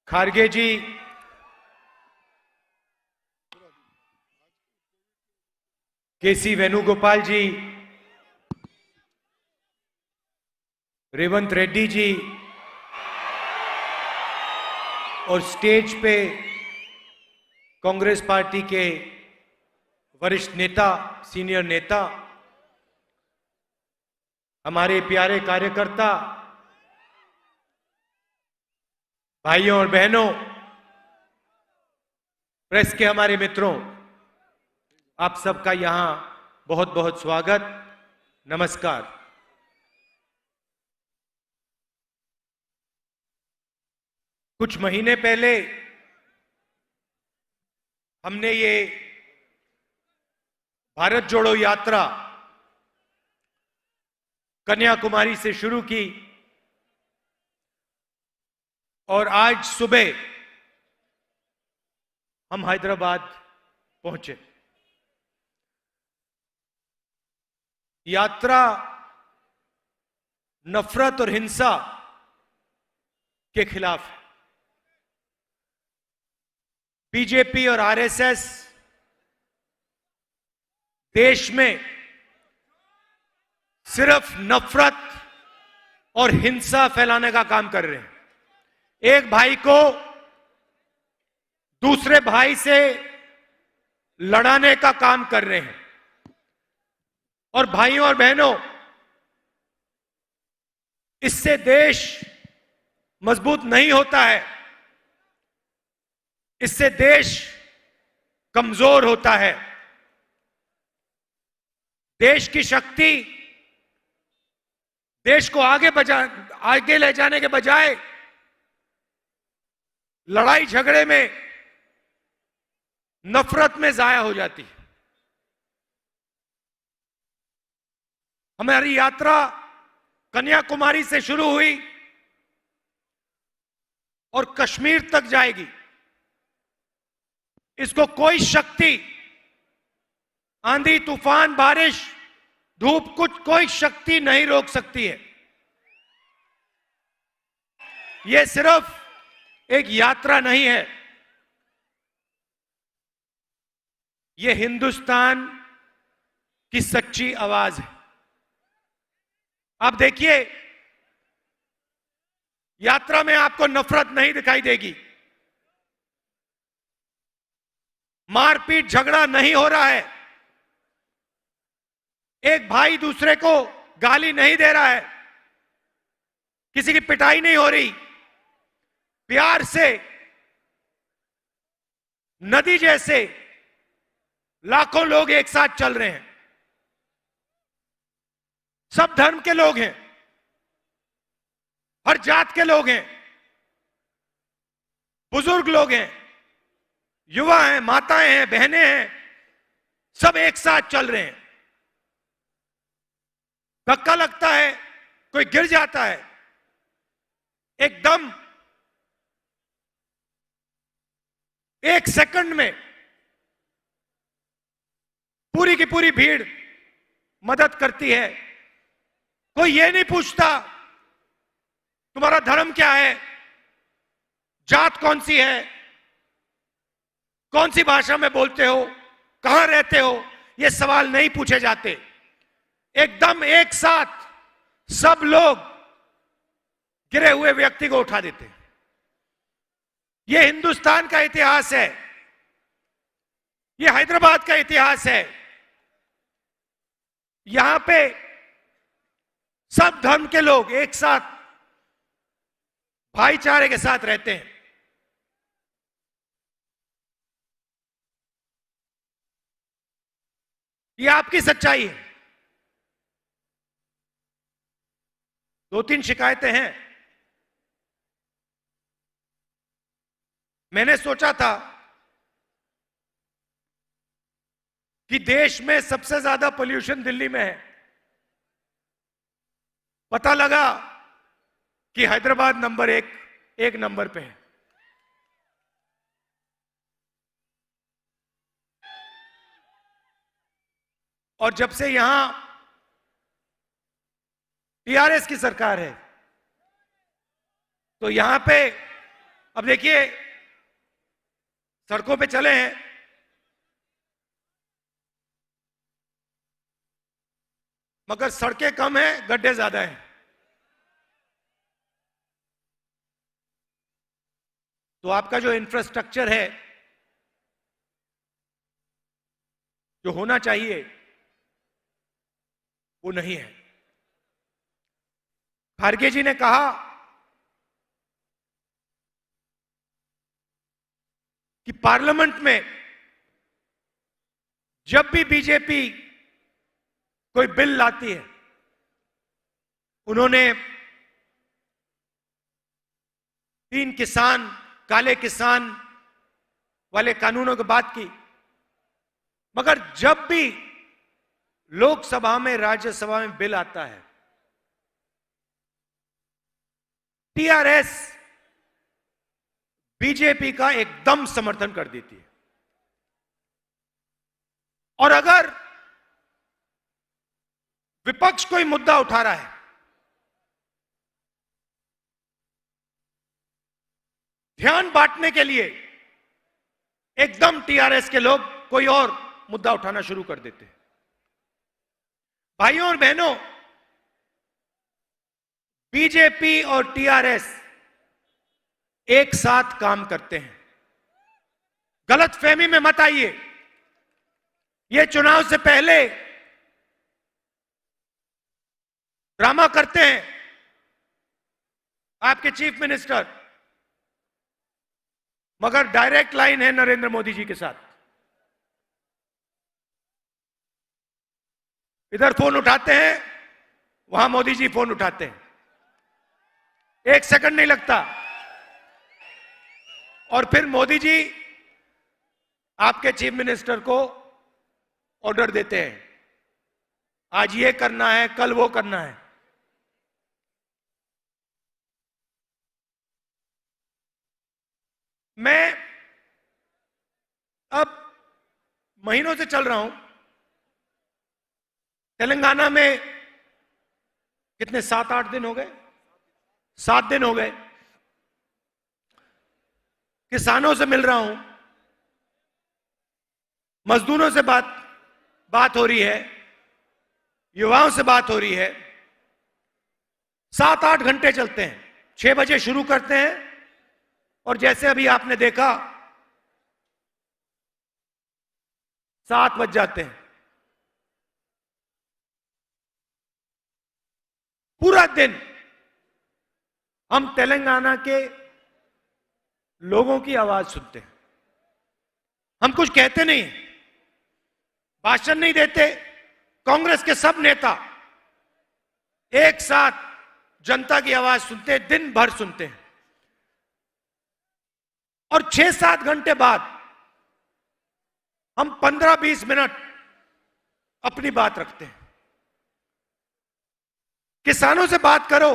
खारगे जी, केसी वेणुगोपाल जी, रेवंत रेड्डी जी और स्टेज पे कांग्रेस पार्टी के वरिष्ठ नेता, सीनियर नेता, हमारे प्यारे कार्यकर्ता, भाइयों और बहनों, प्रेस के हमारे मित्रों, आप सबका यहां बहुत बहुत स्वागत, नमस्कार। कुछ महीने पहले हमने ये भारत जोड़ो यात्रा कन्याकुमारी से शुरू की और आज सुबह हम हैदराबाद पहुंचे। यात्रा नफरत और हिंसा के खिलाफ है। बीजेपी और आरएसएस देश में सिर्फ नफरत और हिंसा फैलाने का काम कर रहे हैं। एक भाई को दूसरे भाई से लड़ाने का काम कर रहे हैं। और भाइयों और बहनों, इससे देश मजबूत नहीं होता है, इससे देश कमजोर होता है। देश की शक्ति देश को आगे ले जाने के बजाय लड़ाई झगड़े में, नफरत में जाया हो जाती है। हमारी यात्रा कन्याकुमारी से शुरू हुई और कश्मीर तक जाएगी। इसको कोई शक्ति, आंधी, तूफान, बारिश, धूप, कोई शक्ति नहीं रोक सकती है। यह सिर्फ एक यात्रा नहीं है, यह हिंदुस्तान की सच्ची आवाज है। आप देखिए, यात्रा में आपको नफरत नहीं दिखाई देगी, मारपीट झगड़ा नहीं हो रहा है, एक भाई दूसरे को गाली नहीं दे रहा है, किसी की पिटाई नहीं हो रही। प्यार से नदी जैसे लाखों लोग एक साथ चल रहे हैं। सब धर्म के लोग हैं, हर जात के लोग हैं, बुजुर्ग लोग हैं, युवा हैं, माताएं हैं, बहनें हैं, सब एक साथ चल रहे हैं। धक्का लगता है, कोई गिर जाता है, एकदम एक सेकंड में पूरी की पूरी भीड़ मदद करती है। कोई ये नहीं पूछता तुम्हारा धर्म क्या है, जात कौन सी है, कौन सी भाषा में बोलते हो, कहां रहते हो, ये सवाल नहीं पूछे जाते। एकदम एक साथ सब लोग गिरे हुए व्यक्ति को उठा देते हैं। यह हिंदुस्तान का इतिहास है, यह हैदराबाद का इतिहास है। यहां पे सब धर्म के लोग एक साथ भाईचारे के साथ रहते हैं। यह आपकी सच्चाई है। 2-3 शिकायतें हैं। मैंने सोचा था कि देश में सबसे ज्यादा पोल्यूशन दिल्ली में है। पता लगा कि हैदराबाद नंबर एक नंबर पे है। और जब से यहां टीआरएस की सरकार है, तो यहां पे अब देखिए, सड़कों पे चले हैं, मगर सड़कें कम हैं, गड्ढे ज्यादा हैं। तो आपका जो इंफ्रास्ट्रक्चर है, जो होना चाहिए, वो नहीं है। खारगे जी ने कहा कि पार्लियामेंट में जब भी बीजेपी कोई बिल लाती है, उन्होंने 3 किसान, काले किसान वाले कानूनों की बात की, मगर जब भी लोकसभा में, राज्यसभा में बिल आता है, टीआरएस बीजेपी का एकदम समर्थन कर देती है। और अगर विपक्ष कोई मुद्दा उठा रहा है, ध्यान बांटने के लिए एकदम टीआरएस के लोग कोई और मुद्दा उठाना शुरू कर देते हैं। भाइयों और बहनों, बीजेपी और टीआरएस एक साथ काम करते हैं। गलतफहमी में मत आइए। ये चुनाव से पहले ड्रामा करते हैं आपके चीफ मिनिस्टर, मगर डायरेक्ट लाइन है नरेंद्र मोदी जी के साथ। इधर फोन उठाते हैं, वहां मोदी जी फोन उठाते हैं, 1 सेकंड नहीं लगता। और फिर मोदी जी आपके चीफ मिनिस्टर को ऑर्डर देते हैं, आज ये करना है, कल वो करना है। मैं अब महीनों से चल रहा हूं तेलंगाना में। कितने, 7-8 दिन हो गए, 7 दिन हो गए। किसानों से मिल रहा हूं, मजदूरों से बात हो रही है, युवाओं से बात हो रही है। 7-8 घंटे चलते हैं। 6 बजे शुरू करते हैं और जैसे अभी आपने देखा 7 बज जाते हैं। पूरा दिन हम तेलंगाना के लोगों की आवाज सुनते हैं। हम कुछ कहते नहीं, भाषण नहीं देते। कांग्रेस के सब नेता एक साथ जनता की आवाज सुनते हैं, दिन भर सुनते हैं। और 6-7 घंटे बाद हम 15-20 मिनट अपनी बात रखते हैं। किसानों से बात करो,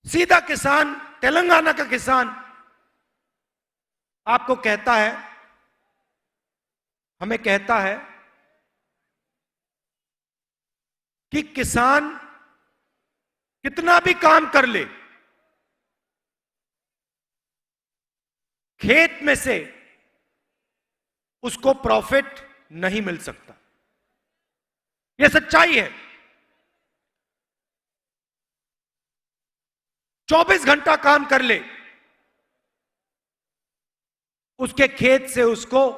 सीधा किसान, तेलंगाना का किसान आपको कहता है, हमें कहता है कि किसान कितना भी काम कर ले, खेत में से उसको प्रॉफिट नहीं मिल सकता। यह सच्चाई है। 24 घंटा काम कर ले, उसके खेत से उसको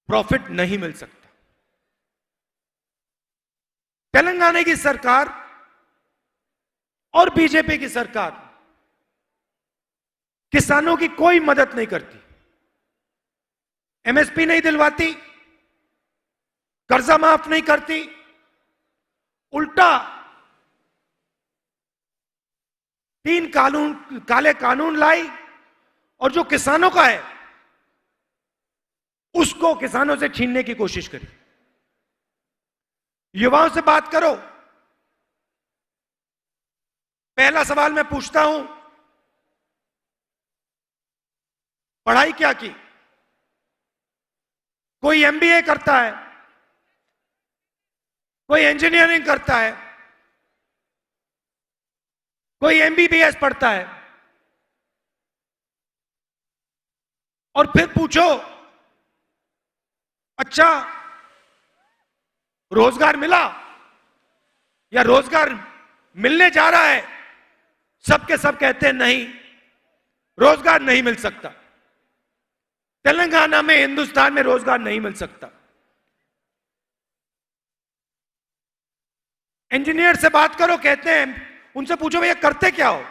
प्रॉफिट नहीं मिल सकता। तेलंगाना की सरकार और बीजेपी की सरकार किसानों की कोई मदद नहीं करती, एमएसपी नहीं दिलवाती, कर्जा माफ नहीं करती, उल्टा 3 काले कानून लाई और जो किसानों का है उसको किसानों से छीनने की कोशिश करी। युवाओं से बात करो, पहला सवाल मैं पूछता हूं, पढ़ाई क्या की? कोई एमबीए करता है, कोई इंजीनियरिंग करता है, कोई एमबीबीएस पढ़ता है और फिर पूछो, अच्छा रोजगार मिला या रोजगार मिलने जा रहा है? सबके सब कहते हैं नहीं, रोजगार नहीं मिल सकता। तेलंगाना में, हिंदुस्तान में रोजगार नहीं मिल सकता। इंजीनियर से बात करो, कहते हैं, उनसे पूछो भैया करते क्या हो?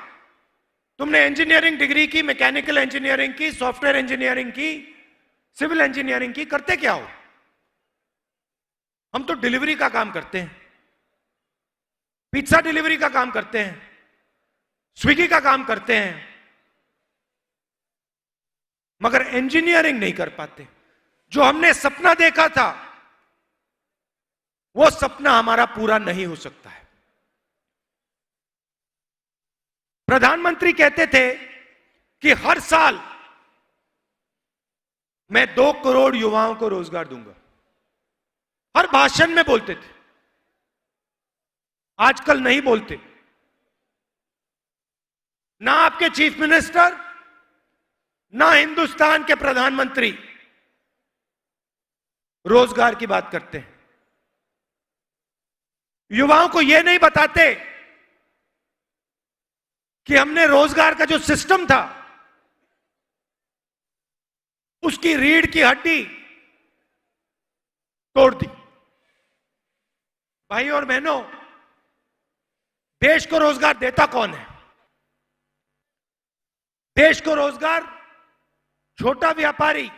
तुमने इंजीनियरिंग डिग्री की, मैकेनिकल इंजीनियरिंग की, सॉफ्टवेयर इंजीनियरिंग की, सिविल इंजीनियरिंग की, करते क्या हो? हम तो डिलीवरी का काम करते हैं, पिज्जा डिलीवरी का काम करते हैं, स्विगी का काम करते हैं, मगर इंजीनियरिंग नहीं कर पाते। जो हमने सपना देखा था वो सपना हमारा पूरा नहीं हो सकता है। प्रधानमंत्री कहते थे कि हर साल मैं 2 करोड़ युवाओं को रोजगार दूंगा, हर भाषण में बोलते थे। आजकल नहीं बोलते। ना आपके चीफ मिनिस्टर, ना हिंदुस्तान के प्रधानमंत्री रोजगार की बात करते हैं। युवाओं को यह नहीं बताते कि हमने रोजगार का जो सिस्टम था उसकी रीढ़ की हड्डी तोड़ दी। भाई और बहनों, देश को रोजगार देता कौन है? देश को रोजगार छोटा व्यापारी,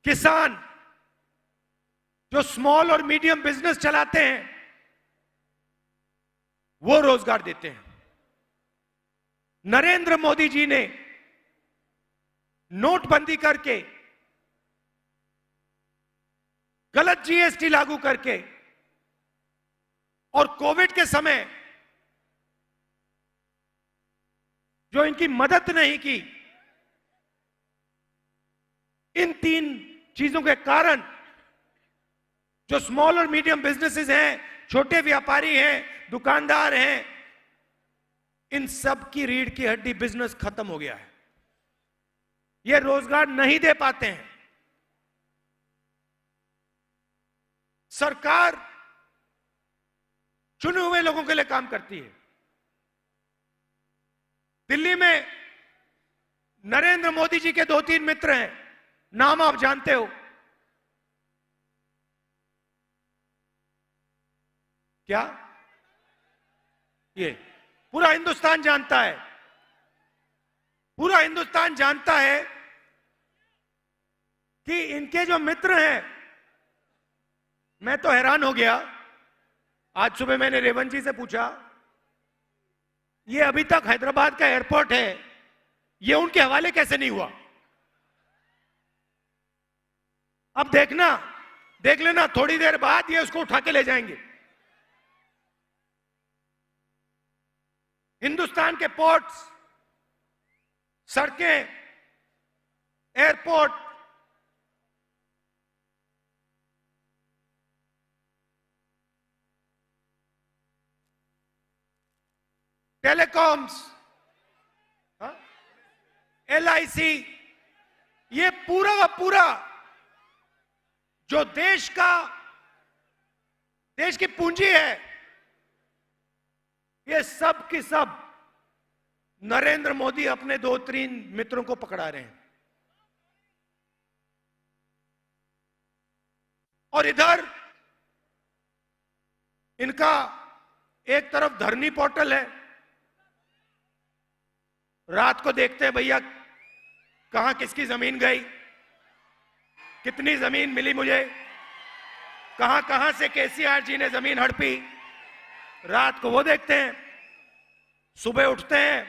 किसान, जो स्मॉल और मीडियम बिजनेस चलाते हैं, वो रोजगार देते हैं। नरेंद्र मोदी जी ने नोटबंदी करके, गलत जीएसटी लागू करके और कोविड के समय जो इनकी मदद नहीं की, इन 3 चीजों के कारण जो स्मॉल और मीडियम बिजनेसेस हैं, छोटे व्यापारी हैं, दुकानदार हैं, इन सब की रीढ़ की हड्डी बिजनेस खत्म हो गया है। ये रोजगार नहीं दे पाते हैं। सरकार चुने हुए लोगों के लिए काम करती है। दिल्ली में नरेंद्र मोदी जी के 2-3 मित्र हैं, नाम आप जानते हो। क्या? ये पूरा हिंदुस्तान जानता है। पूरा हिंदुस्तान जानता है कि इनके जो मित्र हैं, मैं तो हैरान हो गया। आज सुबह मैंने रेवंत जी से पूछा, ये अभी तक हैदराबाद का एयरपोर्ट है, ये उनके हवाले कैसे नहीं हुआ? अब देखना, देख लेना, थोड़ी देर बाद ये उसको उठा के ले जाएंगे। हिंदुस्तान के पोर्ट्स, सड़कें, एयरपोर्ट, टेलीकॉम्स, एलआईसी, ये पूरा का पूरा जो देश की पूंजी है, ये सब की सब नरेंद्र मोदी अपने 2-3 मित्रों को पकड़ा रहे हैं। और इधर इनका एक तरफ धरनी पोर्टल है, रात को देखते हैं भैया कहां किसकी जमीन गई, कितनी जमीन मिली मुझे, कहां कहां से केसीआर जी ने जमीन हड़पी, रात को वो देखते हैं। सुबह उठते हैं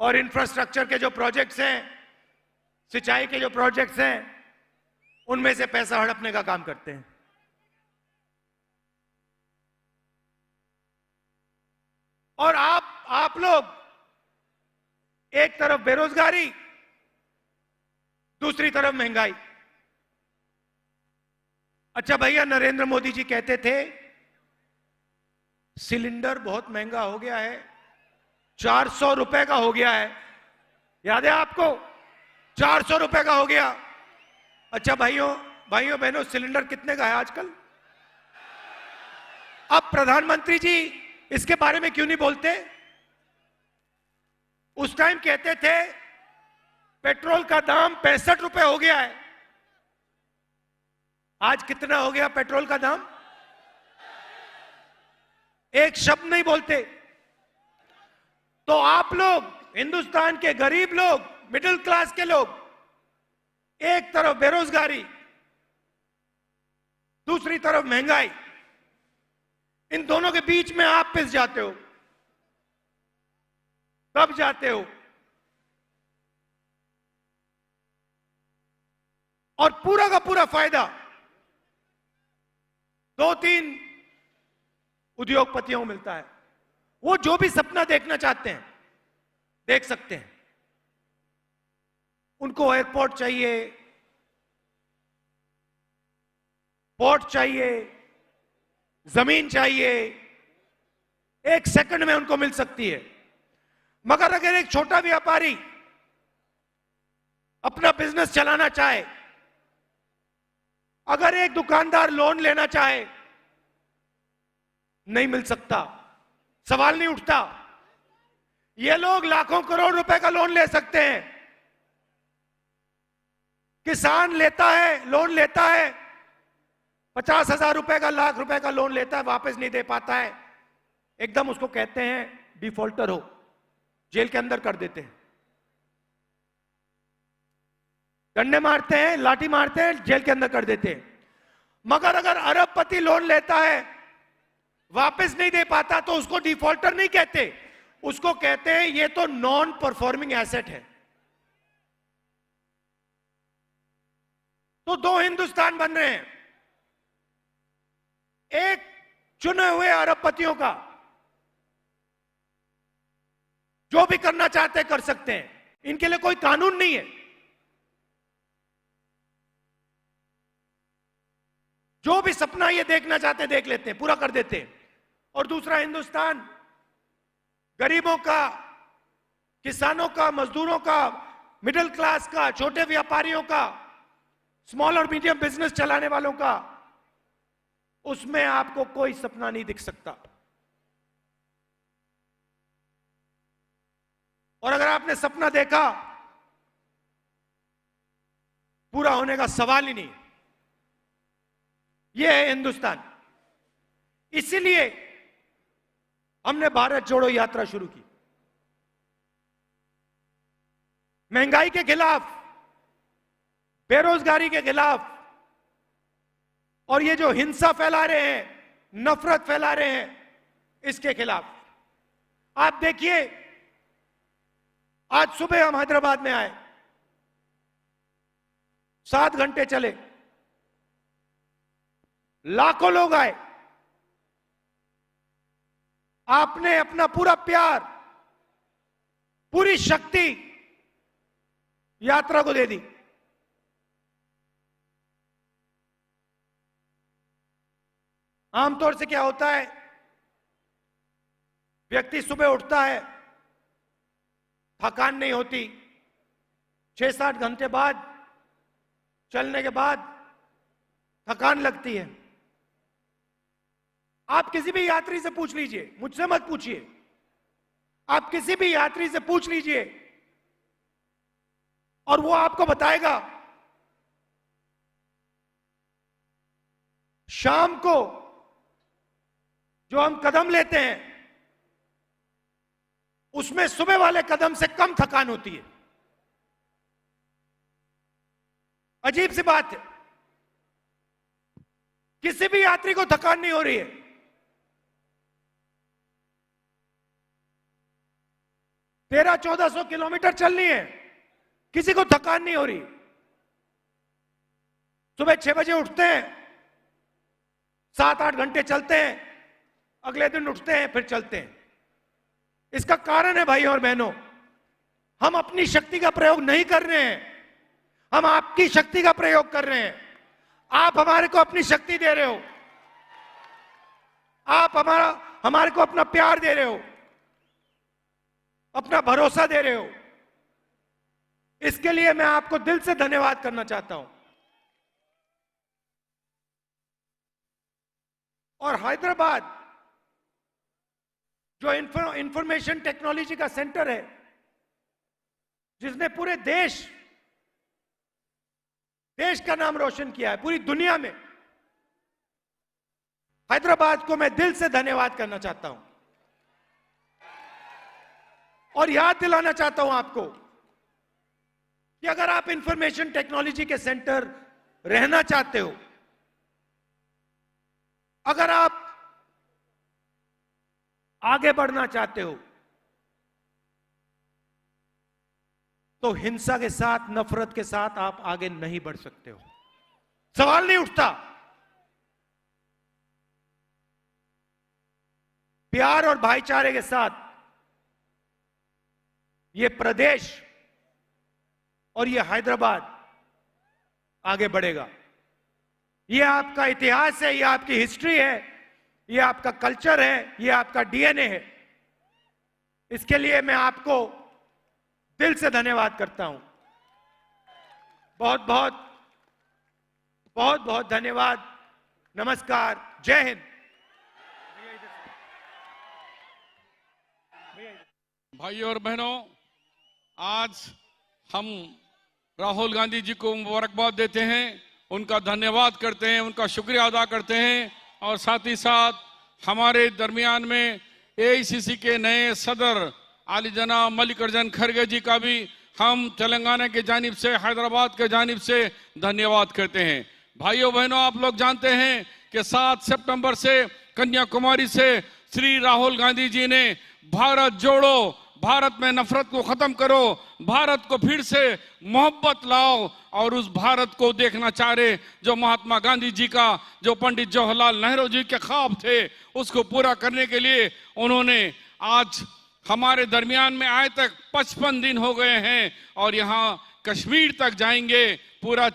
और इंफ्रास्ट्रक्चर के जो प्रोजेक्ट्स हैं, सिंचाई के जो प्रोजेक्ट्स हैं, उनमें से पैसा हड़पने का काम करते हैं। और आप लोग एक तरफ बेरोजगारी, दूसरी तरफ महंगाई। अच्छा भैया, नरेंद्र मोदी जी कहते थे सिलेंडर बहुत महंगा हो गया है, 400 रुपए का हो गया है। याद है आपको? 400 रुपए का हो गया। अच्छा भाइयों बहनों, सिलेंडर कितने का है आजकल? अब प्रधानमंत्री जी इसके बारे में क्यों नहीं बोलते? उस टाइम कहते थे पेट्रोल का दाम 65 रुपए हो गया है। आज कितना हो गया पेट्रोल का दाम? एक शब्द नहीं बोलते। तो आप लोग, हिंदुस्तान के गरीब लोग, मिडिल क्लास के लोग, एक तरफ बेरोजगारी, दूसरी तरफ महंगाई, इन दोनों के बीच में आप पिस जाते हो। कब जाते हो? और पूरा का पूरा फायदा 2-3 उद्योगपतियों को मिलता है। वो जो भी सपना देखना चाहते हैं देख सकते हैं। उनको एयरपोर्ट चाहिए, पोर्ट चाहिए, जमीन चाहिए, एक सेकंड में उनको मिल सकती है। मगर अगर एक छोटा व्यापारी अपना बिजनेस चलाना चाहे, अगर एक दुकानदार लोन लेना चाहे, नहीं मिल सकता, सवाल नहीं उठता। ये लोग लाखों करोड़ रुपए का लोन ले सकते हैं। किसान लेता है, लोन लेता है, 50,000 रुपए का, लाख रुपए का लोन लेता है, वापस नहीं दे पाता है, एकदम उसको कहते हैं डिफॉल्टर हो, जेल के अंदर कर देते हैं। डंडे मारते हैं, लाठी मारते हैं, जेल के अंदर कर देते हैं। मगर अगर अरबपति लोन लेता है, वापस नहीं दे पाता, तो उसको डिफॉल्टर नहीं कहते, उसको कहते हैं ये तो नॉन परफॉर्मिंग एसेट है। तो 2 हिंदुस्तान बन रहे हैं। एक चुने हुए अरबपतियों का, जो भी करना चाहते कर सकते हैं, इनके लिए कोई कानून नहीं है। जो भी सपना ये देखना चाहते देख लेते हैं, पूरा कर देते हैं। और दूसरा हिंदुस्तान गरीबों का, किसानों का, मजदूरों का, मिडिल क्लास का, छोटे व्यापारियों का, स्मॉल और मीडियम बिजनेस चलाने वालों का, उसमें आपको कोई सपना नहीं दिख सकता। और अगर आपने सपना देखा, पूरा होने का सवाल ही नहीं। यह है हिंदुस्तान। इसीलिए हमने भारत जोड़ो यात्रा शुरू की। महंगाई के खिलाफ, बेरोजगारी के खिलाफ, और ये जो हिंसा फैला रहे हैं, नफरत फैला रहे हैं, इसके खिलाफ। आप देखिए, आज सुबह हम हैदराबाद में आए, 7 घंटे चले, लाखों लोग आए। आपने अपना पूरा प्यार, पूरी शक्ति यात्रा को दे दी। आमतौर से क्या होता है, व्यक्ति सुबह उठता है, थकान नहीं होती, 6-7 घंटे बाद चलने के बाद थकान लगती है। आप किसी भी यात्री से पूछ लीजिए, मुझसे मत पूछिए, आप किसी भी यात्री से पूछ लीजिए और वो आपको बताएगा शाम को जो हम कदम लेते हैं, उसमें सुबह वाले कदम से कम थकान होती है। अजीब सी बात है, किसी भी यात्री को थकान नहीं हो रही है। 1300-1400 किलोमीटर चलनी है, किसी को थकान नहीं हो रही। सुबह 6 बजे उठते हैं, 7-8 घंटे चलते हैं, अगले दिन उठते हैं, फिर चलते हैं। इसका कारण है भाइयों और बहनों, हम अपनी शक्ति का प्रयोग नहीं कर रहे हैं, हम आपकी शक्ति का प्रयोग कर रहे हैं। आप हमारे को अपनी शक्ति दे रहे हो, आप हमारे को अपना प्यार दे रहे हो, अपना भरोसा दे रहे हो। इसके लिए मैं आपको दिल से धन्यवाद करना चाहता हूं। और हैदराबाद जो इंफॉर्मेशन टेक्नोलॉजी का सेंटर है, जिसने पूरे देश का नाम रोशन किया है पूरी दुनिया में, हैदराबाद को मैं दिल से धन्यवाद करना चाहता हूं। और याद दिलाना चाहता हूं आपको कि अगर आप इंफॉर्मेशन टेक्नोलॉजी के सेंटर रहना चाहते हो, अगर आप आगे बढ़ना चाहते हो, तो हिंसा के साथ, नफरत के साथ आप आगे नहीं बढ़ सकते हो। सवाल नहीं उठता। प्यार और भाईचारे के साथ ये प्रदेश और ये हैदराबाद आगे बढ़ेगा। ये आपका इतिहास है, ये आपकी हिस्ट्री है, ये आपका कल्चर है, ये आपका डीएनए है। इसके लिए मैं आपको दिल से धन्यवाद करता हूं। बहुत बहुत बहुत बहुत धन्यवाद। नमस्कार, जय हिंद। भाइयों और बहनों, आज हम राहुल गांधी जी को मुबारकबाद देते हैं, उनका धन्यवाद करते हैं, उनका शुक्रिया अदा करते हैं। और साथ ही साथ हमारे दरमियान में एआईसीसी के नए सदर आली जनाब मल्लिकार्जुन खड़गे जी का भी हम तेलंगाना के जानिब से, हैदराबाद के जानिब से धन्यवाद करते हैं। भाइयों बहनों, आप लोग जानते हैं कि 7 सितंबर से कन्याकुमारी से श्री राहुल गांधी जी ने भारत जोड़ो, भारत में नफरत को खत्म करो, भारत को फिर से मोहब्बत लाओ, और उस भारत को देखना चाह रहे जो महात्मा गांधी जी का, जो पंडित जवाहरलाल नेहरू जी के ख्वाब थे, उसको पूरा करने के लिए उन्होंने आज हमारे दरमियान में आए तक 55 दिन हो गए हैं और यहाँ कश्मीर तक जाएंगे। पूरा